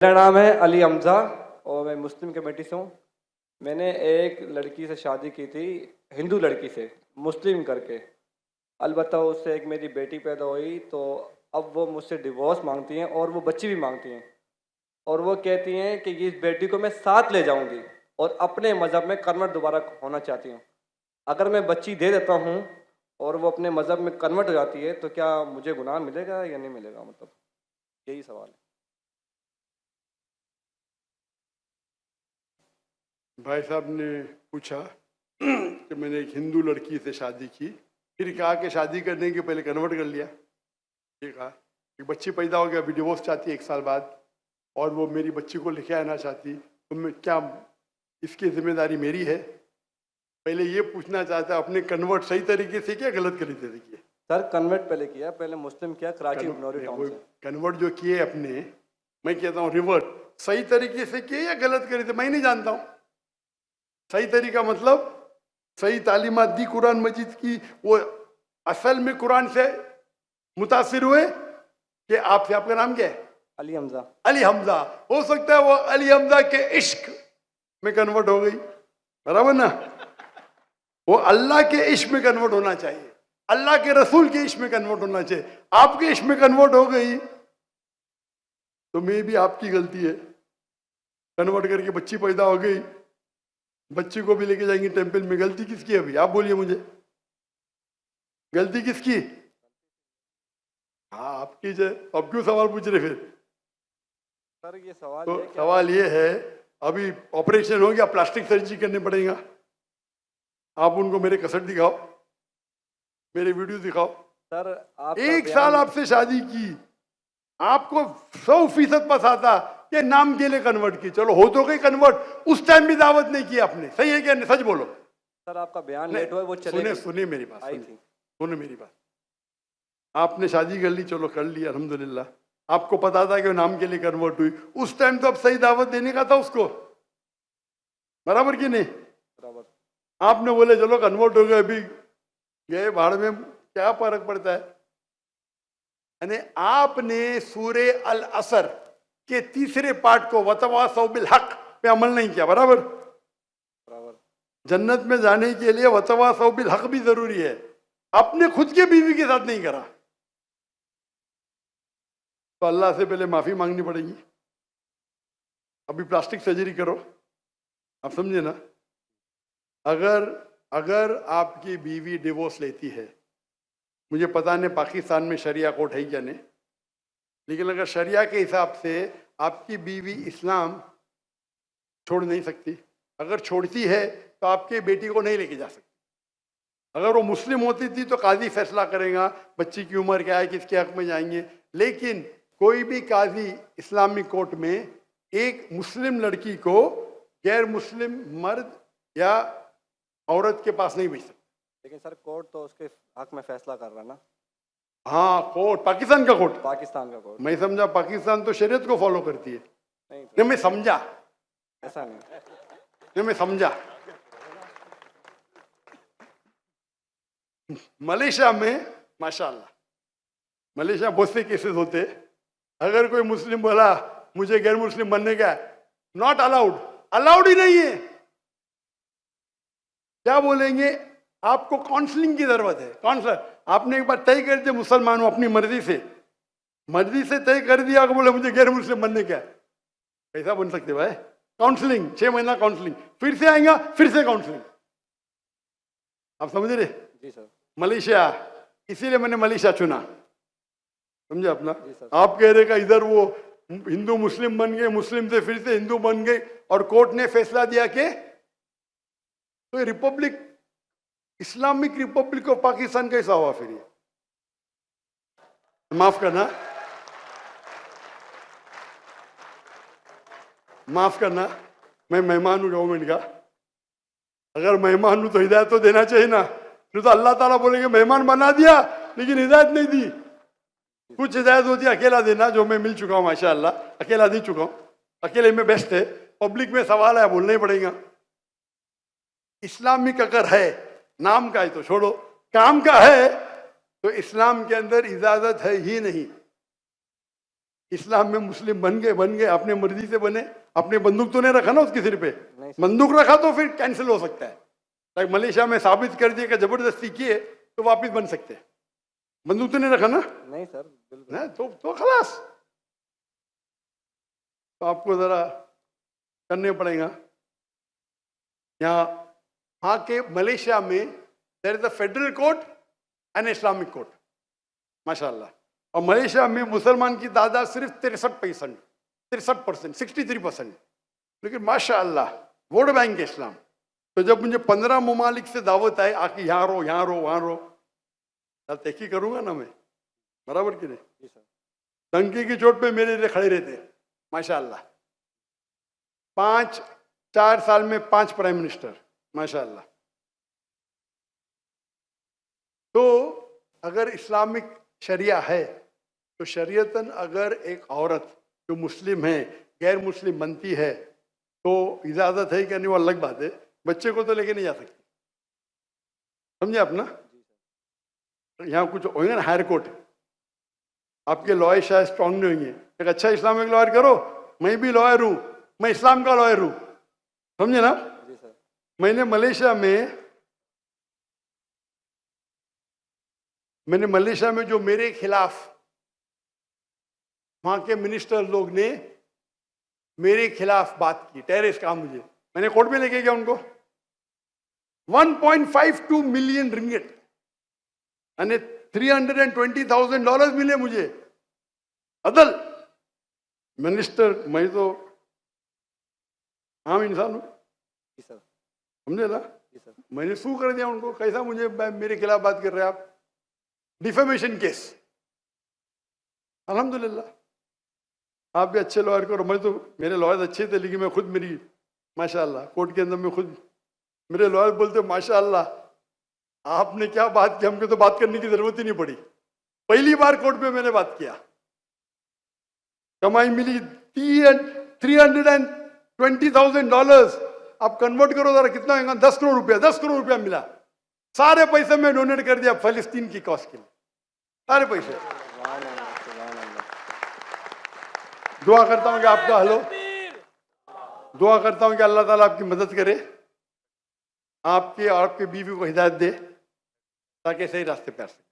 मेरा नाम है अली हमजा और मैं मुस्लिम कमेटी से हूँ। मैंने एक लड़की से शादी की थी, हिंदू लड़की से, मुस्लिम करके। अलबत्ता उससे एक मेरी बेटी पैदा हुई, तो अब वो मुझसे डिवोर्स मांगती हैं और वो बच्ची भी मांगती हैं। और वो कहती हैं कि इस बेटी को मैं साथ ले जाऊंगी और अपने मज़हब में कन्वर्ट दोबारा होना चाहती हूँ। अगर मैं बच्ची दे देता हूँ और वो अपने मज़हब में कन्वर्ट हो जाती है, तो क्या मुझे गुनाह मिलेगा या नहीं मिलेगा? मतलब यही सवाल है। भाई साहब ने पूछा कि मैंने एक हिंदू लड़की से शादी की, फिर कहा कि शादी करने के पहले कन्वर्ट कर लिया। ये कहा कि बच्ची पैदा हो गया, अभी डिवोर्स चाहती है 1 साल बाद, और वो मेरी बच्ची को लेके आना चाहती, तो मैं क्या, इसकी जिम्मेदारी मेरी है? पहले ये पूछना चाहता है अपने कन्वर्ट सही तरीके से किया, गलत तरीके से किए? सर कन्वर्ट पहले किया, पहले मुस्लिम किया कराची नौरी टाउन से। कन्वर्ट जो किए अपने, मैं कहता हूँ रिवर्ट, सही तरीके से किए या गलत करे थे, मैं नहीं जानता हूँ। सही तरीका मतलब सही तालीमात दी कुरान मजीद की, वो असल में कुरान से मुतासिर हुए कि आपसे, आपका नाम क्या है? अली हमजा। अली हमजा। हो सकता है वो अली हमजा के इश्क में कन्वर्ट हो गई, बराबर ना? वो अल्लाह के इश्क में कन्वर्ट होना चाहिए, अल्लाह के रसूल के इश्क में कन्वर्ट होना चाहिए। आपके इश्क में कन्वर्ट हो गई तो मे भी आपकी गलती है। कन्वर्ट करके बच्ची पैदा हो गई, बच्ची को भी लेके जाएंगे टेंपल में, गलती किसकी है? अभी आप बोलिए मुझे, गलती किसकी? हाँ आपकी। जो अब क्यों सवाल पूछ रहे फिर? सर ये सवाल तो है क्या? सवाल ये है, अभी ऑपरेशन हो गया, प्लास्टिक सर्जरी करने पड़ेगा। आप उनको मेरे कसट दिखाओ, मेरे वीडियो दिखाओ। सर आप 1 साल आपसे शादी की, आपको 100% पसंद आता कि नाम के लिए कन्वर्ट की, चलो हो तो गई कन्वर्ट, उस टाइम भी दावत नहीं की आपने, सही है क्या? नहीं, सच बोलो। सर आपका बयान लेट हुआ, वो चले सुने मेरी बात, आई थी। सुने मेरी बात। आपने शादी कर ली, चलो कर ली, अल्हम्दुलिल्लाह। आपको पता था कि वो नाम के लिए कन्वर्ट हुई, उस टाइम तो अब सही दावत देने का था उसको, बराबर कि नहीं? बराबर। आपने बोले चलो कन्वर्ट हो गए, अभी गए भाड़ में, क्या फर्क पड़ता है? यानी आपने सूरे अल असर के 3रे पार्ट को वतवासौ बिल हक पे अमल नहीं किया, बराबर? बराबर। जन्नत में जाने के लिए वतवासौ बिल हक भी जरूरी है, अपने खुद के बीवी के साथ नहीं करा तो अल्लाह से पहले माफी मांगनी पड़ेगी। अभी प्लास्टिक सर्जरी करो, आप समझे ना? अगर आपकी बीवी डिवोर्स लेती है, मुझे पता नहीं पाकिस्तान में शरिया कोर्ट है क्या नहीं, लेकिन अगर शरिया के हिसाब से आपकी बीवी इस्लाम छोड़ नहीं सकती, अगर छोड़ती है तो आपके बेटी को नहीं लेके जा सकती। अगर वो मुस्लिम होती थी तो काजी फैसला करेगा बच्ची की उम्र क्या है, किसके हक में जाएंगे, लेकिन कोई भी काजी इस्लामिक कोर्ट में एक मुस्लिम लड़की को गैर मुस्लिम मर्द या औरत के पास नहीं भेज सकता। लेकिन सर कोर्ट तो उसके हक में फैसला कर रहा है ना? हाँ कोर्ट, पाकिस्तान का कोर्ट। पाकिस्तान का कोर्ट। मैं समझा पाकिस्तान तो शरीयत को फॉलो करती है। नहीं नहीं मैं समझा, ऐसा नहीं। नहीं मैं समझा। मलेशिया में माशाल्लाह, मलेशिया बहुत से केसेस होते, अगर कोई मुस्लिम बोला मुझे गैर मुस्लिम बनने का, नॉट अलाउड, अलाउड ही नहीं है। क्या बोलेंगे? आपको काउंसलिंग की जरूरत है। काउंसलर, आपने एक बार तय कर दिया मुसलमान हूं, अपनी मर्जी से तय कर दिया कि बोले मुझे गैर मुस्लिम बनने का, कैसा बन सकते भाई? काउंसलिंग, 6 महीना काउंसलिंग, फिर से आएगा, फिर से काउंसलिंग। आप समझ रहे? जी सर। मलेशिया, इसीलिए मैंने मलेशिया चुना, समझे अपना? जी सर। आप कह रहे का इधर वो हिंदू मुस्लिम बन गए, मुस्लिम से फिर से हिंदू बन गए, और कोर्ट ने फैसला दिया कि तो Republic, Islamic Republic of Pakistan कैसा हुआ फिर? ये माफ करना, मैं मेहमान हूं गवर्नमेंट का। अगर मेहमान हूं तो हिदायत तो देना चाहिए ना, नहीं तो अल्लाह ताला बोलेंगे मेहमान बना दिया लेकिन हिदायत नहीं दी। कुछ हिदायत होती है अकेला देना, जो मैं मिल चुका हूं माशाअल्लाह, अकेला दे चुका हूं, अकेले में बेस्ट है। पब्लिक में सवाल है, बोलना ही पड़ेगा। इस्लामिक अगर है, नाम का है तो छोड़ो, काम का है तो इस्लाम के अंदर इजाजत है ही नहीं। इस्लाम में मुस्लिम बन गए, अपने मर्जी से बने, अपने बंदूक तो नहीं रखा ना उसके सिर पे, नहीं सर। बंदूक रखा तो फिर कैंसिल हो सकता है। लाइक मलेशिया में साबित कर दिए कि जबरदस्ती किए तो वापिस बन सकते हैं, बंदूक तो नहीं रखा ना, नहीं सर, बिल्कुल। ना तो खलास। तो आपको जरा करने पड़ेगा। यहाँ वहाँ के मलेशिया में there is a federal court and Islamic court, माशाल्लाह। और मलेशिया में मुसलमान की तादाद सिर्फ 63%, 63%, लेकिन माशाल्लाह वोट बैंक है इस्लाम। तो जब मुझे 15 ममालिक से दावत आए आके यहाँ रहो, यहाँ रहो, वहाँ रहो, तहकी करूंगा ना मैं, बराबर कि नहीं। जी सर। टंकी की चोट पे मेरे लिए खड़े रहते हैं, माशाल्लाह। 4 साल में 5 प्राइम मिनिस्टर, माशाल्लाह। तो अगर इस्लामिक शरिया है तो शरीयतन अगर एक औरत जो मुस्लिम है गैर मुस्लिम बनती है तो इजाजत है कि नहीं, वो अलग बात है। बच्चे को तो लेके नहीं जा सकती, समझे आप ना। यहाँ कुछ होंगे ना हायर कोर्ट, आपके लॉयर शायद स्ट्रांग नहीं होंगे, एक अच्छा इस्लामिक लॉयर करो, मैं भी लॉयर हूँ, मैं इस्लाम का लॉयर हूँ, समझे ना। जी सर। मैंने मलेशिया में जो मेरे खिलाफ वहां के मिनिस्टर लोग ने मेरे खिलाफ बात की, टेररिस्ट कहा मुझे, मैंने कोर्ट में लेके गया उनको। 1.52 मिलियन रिंगिट यानी $320,000 मिले मुझे। अदल मिनिस्टर, मैं तो आम इंसान हूं, जी सर। समझे ना। जी सर। मैंने सू कर दिया उनको, कैसा मुझे मेरे खिलाफ बात कर रहे हैं आप, डिफेमेशन केस। अल्हम्दुलिल्लाह आप भी अच्छे लॉयर करो, मैं तो मेरे लॉयर अच्छे थे लेकिन मैं खुद मेरी माशाल्लाह कोर्ट के अंदर में खुद मेरे लॉयर बोलते माशाल्लाह आपने क्या बात की, हमको तो बात करने की जरूरत ही नहीं पड़ी, पहली बार कोर्ट में मैंने बात किया। कमाई मिली $320,000, आप कन्वर्ट करो जरा कितना होगा, 10 करोड़ रुपया, 10 करोड़ रुपया मिला। सारे पैसे मैं डोनेट कर दिया फलस्तीन की कॉज के लिए, सारे पैसे। दुआ करता हूं कि आपका हलो, दुआ करता हूं कि अल्लाह ताला आपकी मदद करे, आपके और आपके बीवी को हिदायत दे ताकि सही रास्ते पे आ सके।